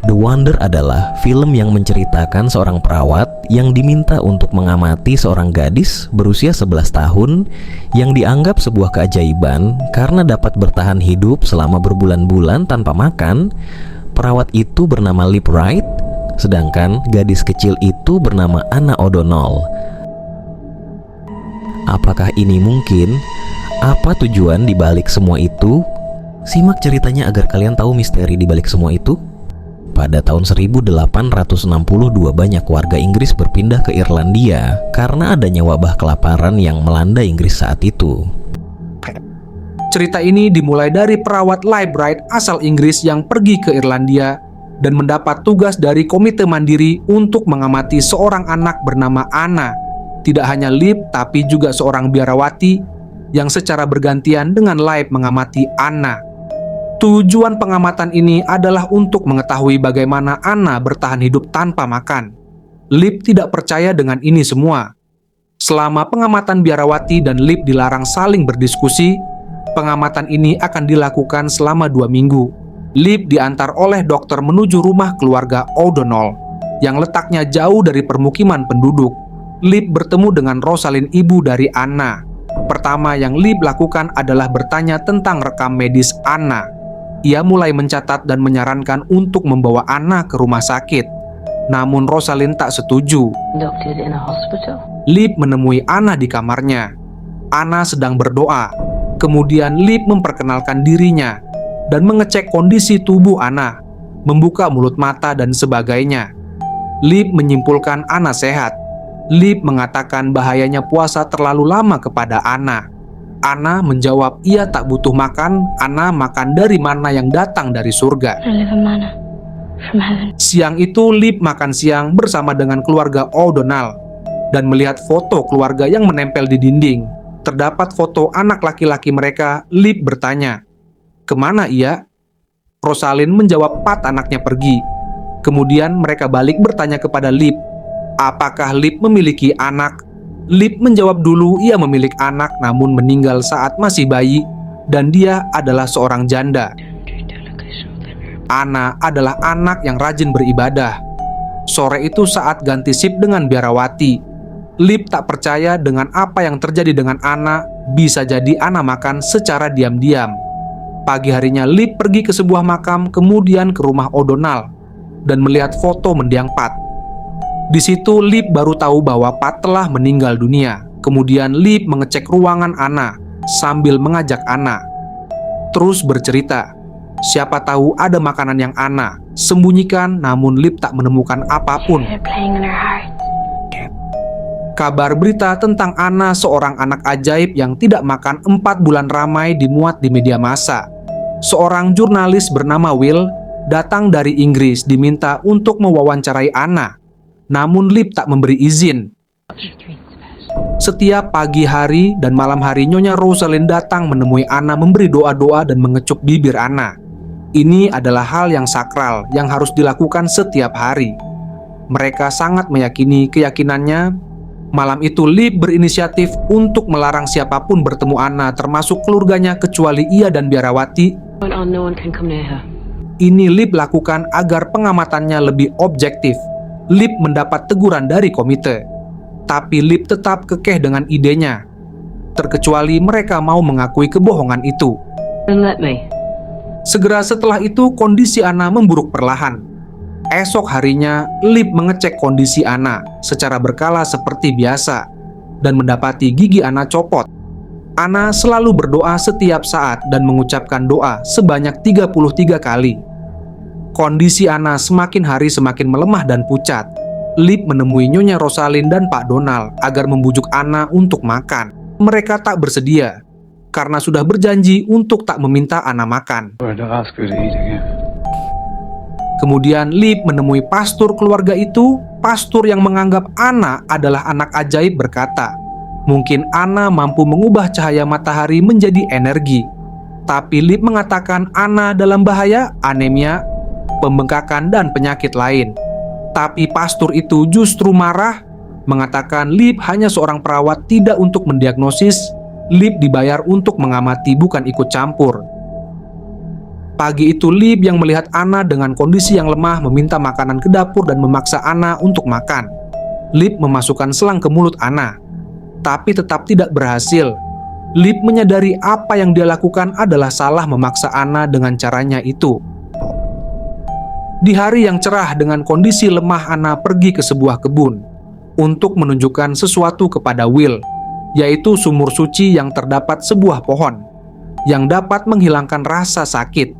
The Wonder adalah film yang menceritakan seorang perawat yang diminta untuk mengamati seorang gadis berusia 11 tahun yang dianggap sebuah keajaiban karena dapat bertahan hidup selama berbulan-bulan tanpa makan. Perawat itu bernama Liv Wright, sedangkan gadis kecil itu bernama Anna O'Donnell. Apakah ini mungkin? Apa tujuan dibalik semua itu? Simak ceritanya agar kalian tahu misteri dibalik semua itu. Pada tahun 1862 banyak warga Inggris berpindah ke Irlandia karena adanya wabah kelaparan yang melanda Inggris saat itu. Cerita ini dimulai dari perawat Liv Wright asal Inggris yang pergi ke Irlandia dan mendapat tugas dari komite mandiri untuk mengamati seorang anak bernama Anna. Tidak hanya Liv, tapi juga seorang biarawati yang secara bergantian dengan Liv mengamati Anna. Tujuan pengamatan ini adalah untuk mengetahui bagaimana Anna bertahan hidup tanpa makan. Liv tidak percaya dengan ini semua. Selama pengamatan biarawati dan Liv dilarang saling berdiskusi, pengamatan ini akan dilakukan selama 2 minggu. Liv diantar oleh dokter menuju rumah keluarga O'Donnell yang letaknya jauh dari permukiman penduduk. Liv bertemu dengan Rosalind, ibu dari Anna. Pertama yang Liv lakukan adalah bertanya tentang rekam medis Anna. Ia mulai mencatat dan menyarankan untuk membawa Anna ke rumah sakit. Namun Rosalind tak setuju. Liv menemui Anna di kamarnya. Anna sedang berdoa. Kemudian Liv memperkenalkan dirinya dan mengecek kondisi tubuh Anna, membuka mulut, mata, dan sebagainya. Liv menyimpulkan Anna sehat. Liv mengatakan bahayanya puasa terlalu lama kepada Anna. Anna menjawab ia tak butuh makan. Anna makan dari mana yang datang dari surga. Siang itu Liv makan siang bersama dengan keluarga O'Donnell dan melihat foto keluarga yang menempel di dinding. Terdapat foto anak laki-laki mereka. Liv bertanya, "Kemana ia?" Rosalind menjawab 4 anaknya pergi. Kemudian mereka balik bertanya kepada Liv, apakah Liv memiliki anak? Liv menjawab dulu ia memiliki anak namun meninggal saat masih bayi dan dia adalah seorang janda. Anna adalah anak yang rajin beribadah. Sore itu saat ganti sip dengan biarawati, Liv tak percaya dengan apa yang terjadi dengan Anna. Bisa jadi Anna makan secara diam-diam. Pagi harinya Liv pergi ke sebuah makam, kemudian ke rumah O'Donnell dan melihat foto mendiang Pat. Di situ Liv baru tahu bahwa Pat telah meninggal dunia. Kemudian Liv mengecek ruangan Anna sambil mengajak Anna terus bercerita. Siapa tahu ada makanan yang Anna sembunyikan, namun Liv tak menemukan apapun. Kabar berita tentang Anna, seorang anak ajaib yang tidak makan 4 bulan, ramai dimuat di media massa. Seorang jurnalis bernama Will datang dari Inggris diminta untuk mewawancarai Anna. Namun Liv tak memberi izin. Setiap pagi hari dan malam hari Nyonya Rosalind datang menemui Anna, memberi doa-doa dan mengecup bibir Anna. Ini adalah hal yang sakral yang harus dilakukan setiap hari. Mereka sangat meyakini keyakinannya. Malam itu Liv berinisiatif untuk melarang siapapun bertemu Anna, termasuk keluarganya kecuali ia dan biarawati. Ini Liv lakukan agar pengamatannya lebih objektif. Liv mendapat teguran dari komite, tapi Liv tetap kekeh dengan idenya, terkecuali mereka mau mengakui kebohongan itu. Segera setelah itu kondisi Anna memburuk perlahan. Esok harinya Liv mengecek kondisi Anna secara berkala seperti biasa dan mendapati gigi Anna copot. Anna selalu berdoa setiap saat dan mengucapkan doa sebanyak 33 kali. Kondisi Anna semakin hari semakin melemah dan pucat. Liv menemui Nyonya Rosalind dan Pak Donald agar membujuk Anna untuk makan. Mereka tak bersedia karena sudah berjanji untuk tak meminta Anna makan. Kemudian Liv menemui pastor keluarga itu. Pastor yang menganggap Anna adalah anak ajaib berkata, mungkin Anna mampu mengubah cahaya matahari menjadi energi. Tapi Liv mengatakan Anna dalam bahaya anemia, pembengkakan, dan penyakit lain. Tapi pastor itu justru marah, mengatakan Liv hanya seorang perawat, tidak untuk mendiagnosis. Liv dibayar untuk mengamati, bukan ikut campur. Pagi itu Lip yang melihat Anna dengan kondisi yang lemah meminta makanan ke dapur dan memaksa Anna untuk makan. Lip memasukkan selang ke mulut Anna, tapi tetap tidak berhasil. Lip menyadari apa yang dia lakukan adalah salah memaksa Anna dengan caranya itu. Di hari yang cerah dengan kondisi lemah, Anna pergi ke sebuah kebun untuk menunjukkan sesuatu kepada Will, yaitu sumur suci yang terdapat sebuah pohon yang dapat menghilangkan rasa sakit.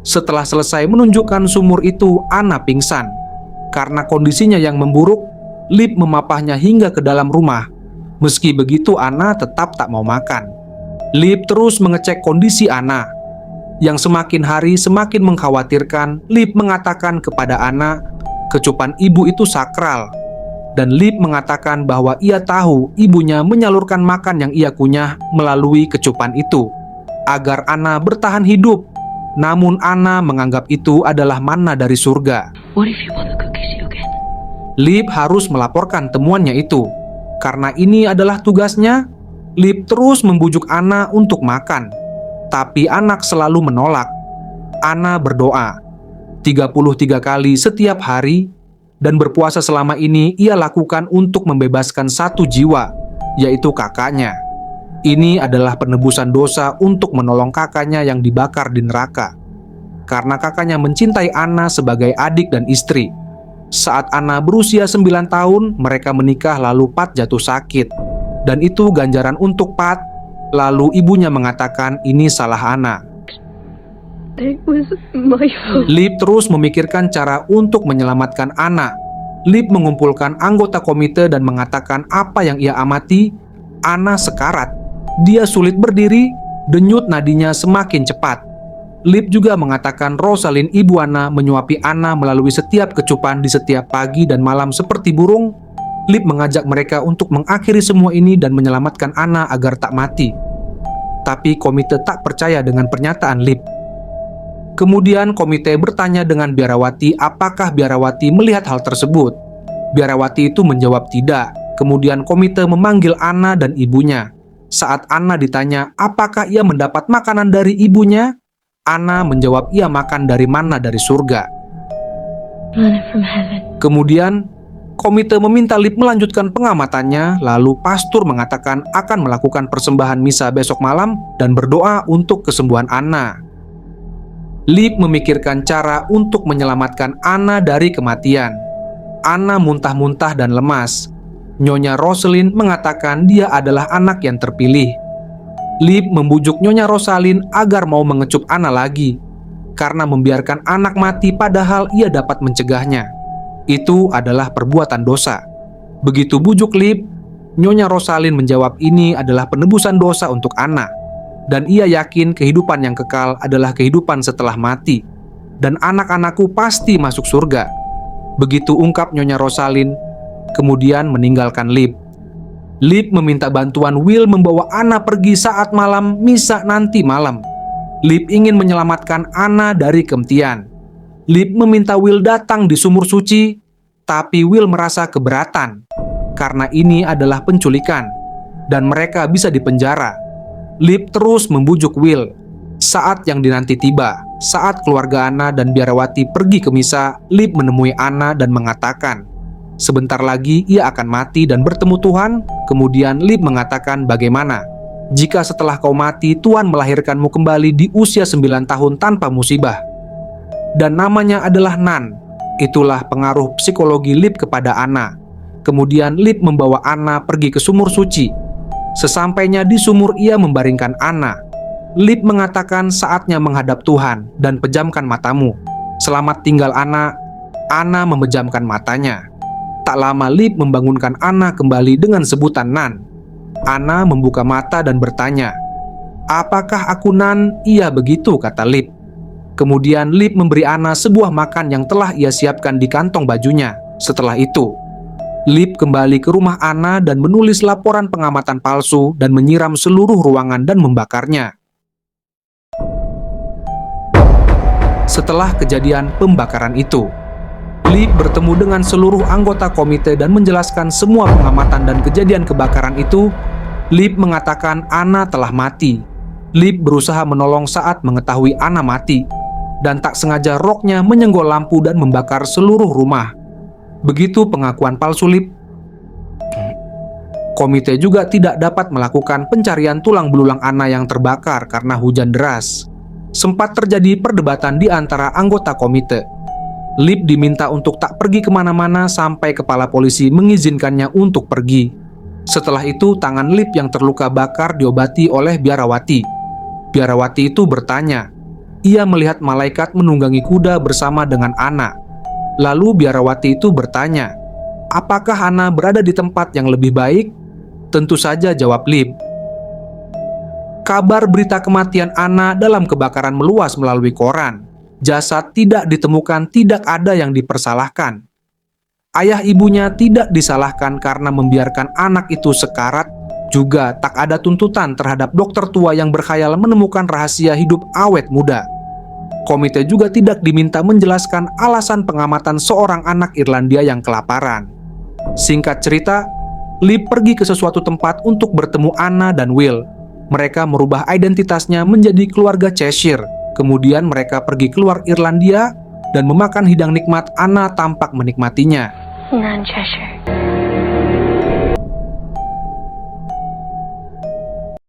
Setelah selesai menunjukkan sumur itu, Anna pingsan. Karena kondisinya yang memburuk, Lip memapahnya hingga ke dalam rumah. Meski begitu, Anna tetap tak mau makan. Lip terus mengecek kondisi Anna. Yang semakin hari semakin mengkhawatirkan. Lip mengatakan kepada Anna, kecupan ibu itu sakral. Dan Lip mengatakan bahwa ia tahu ibunya menyalurkan makan yang ia kunyah melalui kecupan itu, agar Anna bertahan hidup. Namun Anna menganggap itu adalah manna dari surga. Lip harus melaporkan temuannya itu. Karena ini adalah tugasnya, Lip terus membujuk Anna untuk makan. Tapi anak selalu menolak. Anna berdoa 33 kali setiap hari, dan berpuasa selama ini ia lakukan untuk membebaskan satu jiwa, yaitu kakaknya. Ini adalah penebusan dosa untuk menolong kakaknya yang dibakar di neraka. Karena kakaknya mencintai Anna sebagai adik dan istri. Saat Anna berusia 9 tahun, mereka menikah lalu Pat jatuh sakit. Dan itu ganjaran untuk Pat. Lalu ibunya mengatakan ini salah Anna. Lip terus memikirkan cara untuk menyelamatkan Anna. Lip mengumpulkan anggota komite dan mengatakan apa yang ia amati. Anna sekarat. Dia sulit berdiri, denyut nadinya semakin cepat. Lip juga mengatakan Rosalind, ibu Anna, menyuapi Anna melalui setiap kecupan di setiap pagi dan malam seperti burung. Lip mengajak mereka untuk mengakhiri semua ini dan menyelamatkan Anna agar tak mati. Tapi komite tak percaya dengan pernyataan Lip. Kemudian komite bertanya dengan biarawati apakah biarawati melihat hal tersebut. Biarawati itu menjawab tidak. Kemudian komite memanggil Anna dan ibunya. Saat Anna ditanya apakah ia mendapat makanan dari ibunya, Anna menjawab ia makan dari manna dari surga. Kemudian komite meminta Lip melanjutkan pengamatannya. Lalu pastor mengatakan akan melakukan persembahan misa besok malam dan berdoa untuk kesembuhan Anna. Lip memikirkan cara untuk menyelamatkan Anna dari kematian. Anna muntah-muntah dan lemas. Nyonya Rosalind mengatakan dia adalah anak yang terpilih. Lip membujuk Nyonya Rosalind agar mau mengecup Anna lagi, karena membiarkan anak mati padahal ia dapat mencegahnya. Itu adalah perbuatan dosa. Begitu bujuk Lip, Nyonya Rosalind menjawab ini adalah penebusan dosa untuk Anna. Dan ia yakin kehidupan yang kekal adalah kehidupan setelah mati. Dan anak-anakku pasti masuk surga. Begitu ungkap Nyonya Rosalind, kemudian meninggalkan Lip. Lip meminta bantuan Will membawa Anna pergi saat malam misa nanti malam. Lip ingin menyelamatkan Anna dari kematian. Lip meminta Will datang di sumur suci, tapi Will merasa keberatan karena ini adalah penculikan dan mereka bisa dipenjara. Lip terus membujuk Will. Saat yang dinanti tiba. Saat keluarga Anna dan biarawati pergi ke misa, Lip menemui Anna dan mengatakan sebentar lagi ia akan mati dan bertemu Tuhan. Kemudian Lip mengatakan bagaimana jika setelah kau mati Tuhan melahirkanmu kembali di usia 9 tahun tanpa musibah. Dan namanya adalah Nan. Itulah pengaruh psikologi Lip kepada Anna. Kemudian Lip membawa Anna pergi ke sumur suci. Sesampainya di sumur ia membaringkan Anna. Lip mengatakan saatnya menghadap Tuhan dan pejamkan matamu. Selamat tinggal Anna. Anna memejamkan matanya. Tak lama Lip membangunkan Anna kembali dengan sebutan Nan. Anna membuka mata dan bertanya, apakah aku Nan? Iya begitu, kata Lip. Kemudian Lip memberi Anna sebuah makan yang telah ia siapkan di kantong bajunya. Setelah itu Lip kembali ke rumah Anna dan menulis laporan pengamatan palsu dan menyiram seluruh ruangan dan membakarnya. Setelah kejadian pembakaran itu, Lip bertemu dengan seluruh anggota komite dan menjelaskan semua pengamatan dan kejadian kebakaran itu. Lip mengatakan Anna telah mati. Lip berusaha menolong saat mengetahui Anna mati, dan tak sengaja roknya menyenggol lampu dan membakar seluruh rumah. Begitu pengakuan palsu Lip. Komite juga tidak dapat melakukan pencarian tulang belulang Anna yang terbakar karena hujan deras. Sempat terjadi perdebatan di antara anggota komite. Lip diminta untuk tak pergi kemana-mana sampai kepala polisi mengizinkannya untuk pergi. Setelah itu, tangan Lip yang terluka bakar diobati oleh biarawati. Biarawati itu bertanya, ia melihat malaikat menunggangi kuda bersama dengan Anna. Lalu biarawati itu bertanya, apakah Anna berada di tempat yang lebih baik? Tentu saja, jawab Lip. Kabar berita kematian Anna dalam kebakaran meluas melalui koran. Jasad tidak ditemukan, tidak ada yang dipersalahkan. Ayah ibunya tidak disalahkan karena membiarkan anak itu sekarat. Juga tak ada tuntutan terhadap dokter tua yang berkhayal menemukan rahasia hidup awet muda. Komite juga tidak diminta menjelaskan alasan pengamatan seorang anak Irlandia yang kelaparan. Singkat cerita, Lip pergi ke sesuatu tempat untuk bertemu Anna dan Will. Mereka merubah identitasnya menjadi keluarga Cheshire. Kemudian mereka pergi keluar Irlandia dan memakan hidang nikmat. Anna tampak menikmatinya. Non-Cheshire.